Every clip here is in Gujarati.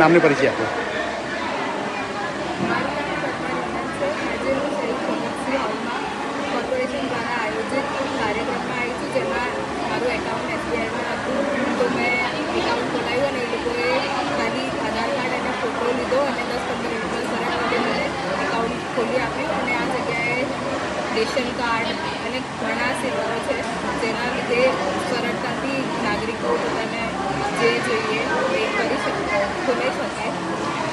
નામને પરિચય આપો. કોર્પોરેશન દ્વારા આયોજિત કાર્યક્રમમાં આવી છું, જેમાં મારું એકાઉન્ટ એસબીઆઈમાં હતું. તો મેં એકાઉન્ટ ખોલાવ્યું અને એ લોકોએ ખાલી આધાર કાર્ડ અને ફોટો લીધો અને 10-15 મિનિટમાં સરળતાથી મને એકાઉન્ટ ખોલી આપ્યું. અને આ જગ્યાએ રેશન કાર્ડ અને ઘણા સેવાઓ છે, જેના લીધે સરળતાથી નાગરિકો પોતાને જે જોઈએ એ કરી શકે, ખોલાઈ શકે.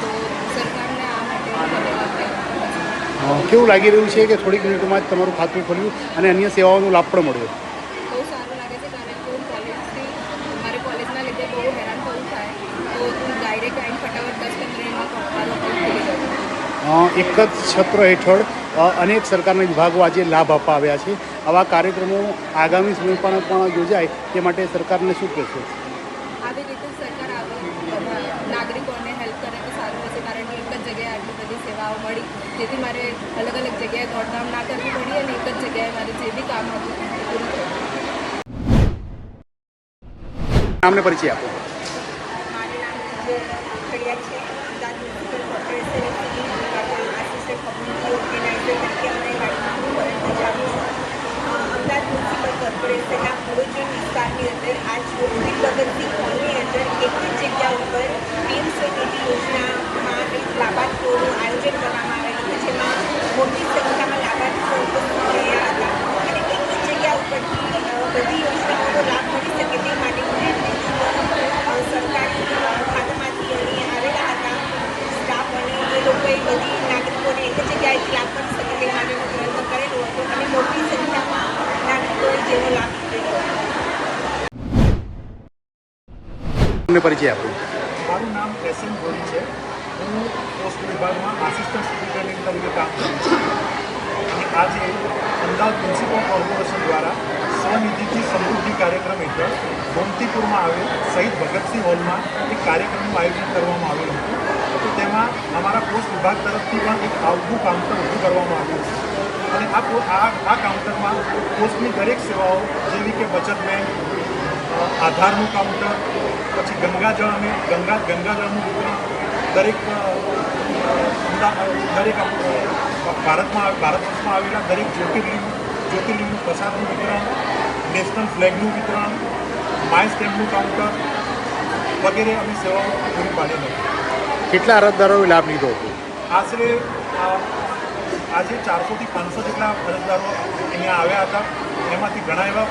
તો સરકારને આ માટે ધન્યવાદ કહેવા. કેવું લાગી રહ્યું છે કે થોડીક મિનિટોમાં જ તમારું ખાતું ખોલ્યું અને અન્ય સેવાઓનો લાભ પણ મળ્યો? બહુ સારું લાગે છે, કારણ કે હું મારે કોલેજના લીધે બહુ હેરાન થવું થાય, તો હું ડાયરેક્ટ આવીને ફટાફટ 10-15 મિનિટમાં મારું અકાઉન્ટ ખોલી દઉં. એક જ છત્ર હેઠળ અનેક સરકારના વિભાગો આજે લાભ આપવા આવ્યા છે. આવા કાર્યક્રમો આગામી સમયમાં પણ યોજાય તે માટે સરકારને શું કહેશો? આવી રીતે સરકાર બધા નાગરિકોને હેલ્પ કરે તો સારું રહેશે, કારણ કે એક જ જગ્યાએ આટલી બધી સેવાઓ મળી, જેથી મારે અલગ અલગ જગ્યાએ દોડધામ ના કરવી પડી અને એક જ જગ્યાએ મારે જે બી કામ હતું એ પૂરું થયું. નામને પરિચય આપો. મારું નામ ખડિયા છે. અમદાવાદ મ્યુનિસિપલ કોર્પોરેશનની આસિસ્ટન્ટ કમ્યુનિટી ઓર્ગેનાઇઝર તરીકે અમે વાતનું ફરજ બજાવીએ છીએ. અમદાવાદ મ્યુનિસિપલ કોર્પોરેશનના પૂર્વજન વિસ્તારની અંદર આજ ભગતસિંહ હોલની અંદર એક જ જગ્યા ઉપર પીએમ સ્વનિધિ યોજનામાં લાભાર્થીઓનું આયોજન કરવામાં આવેલું હતું, જેમાં મોટી સંખ્યામાં લાભાર્થીઓ ઉપસ્થિત રહ્યા હતા અને એક જ જગ્યા ઉપરથી બધી યોજનાઓનો લાભ મળી શકે તે માટે સરકારી ખાતામાંથી અહીં આવેલા હતા સ્ટાફ, અને એ લોકોએ બધી નાગરિકોને એક જ જગ્યાએથી લાભ મળી શકે તે માટેનો પ્રયત્ન કરેલો હતો અને મોટી સંખ્યામાં નાગરિકોએ જેનો લાભ લીધેલો હતો. પરિચય આપો. મારું નામ એસએમ ગોરી છે. હું પોસ્ટ વિભાગમાં આસિસ્ટન્ટ સુપ્રિન્ટેન્ડન્ટ તરીકે કામ કરું છું. અને આજે અમદાવાદ મ્યુનિસિપલ કોર્પોરેશન દ્વારા સ્વનિધિથી સમૃદ્ધિ કાર્યક્રમ હેઠળ ગોમતીપુરમાં આવેલ શહીદ ભગતસિંહ હોલમાં એક કાર્યક્રમનું આયોજન કરવામાં આવેલું હતું. તો તેમાં અમારા પોસ્ટ વિભાગ તરફથી પણ એક આગવું કાઉન્ટર ઊભું કરવામાં આવ્યું છે. અને આ કાઉન્ટરમાં પોસ્ટની દરેક સેવાઓ જેવી કે બચત બેંક, આધારનું કાઉન્ટર, પછી ગંગાજળનું વિતરણ, દરેક ભારત વર્ષમાં આવેલા દરેક જ્યોતિર્લિંગનું પ્રસાદનું વિતરણ, નેશનલ ફ્લેગનું વિતરણ, માય સ્ટેમ્પનું કાઉન્ટર વગેરે અમે સેવાઓ પૂરી પાડેલ હતી. કેટલા અરજદારોએ લાભ લીધો હતો? આશરે આજે 400 થી 500 જેટલા અરજદારો અહીંયા આવ્યા હતા. એમાંથી ઘણા એવા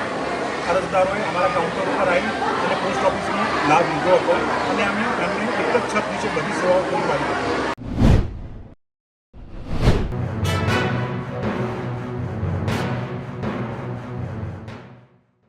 અરજદારોએ અમારા કાઉન્ટર ઉપર આવી અને પોસ્ટ ઓફિસનો લાભ લીધો હતો અને અમે એમને એક જ છત નીચે બધી સેવાઓ પૂરી પાડી હતી.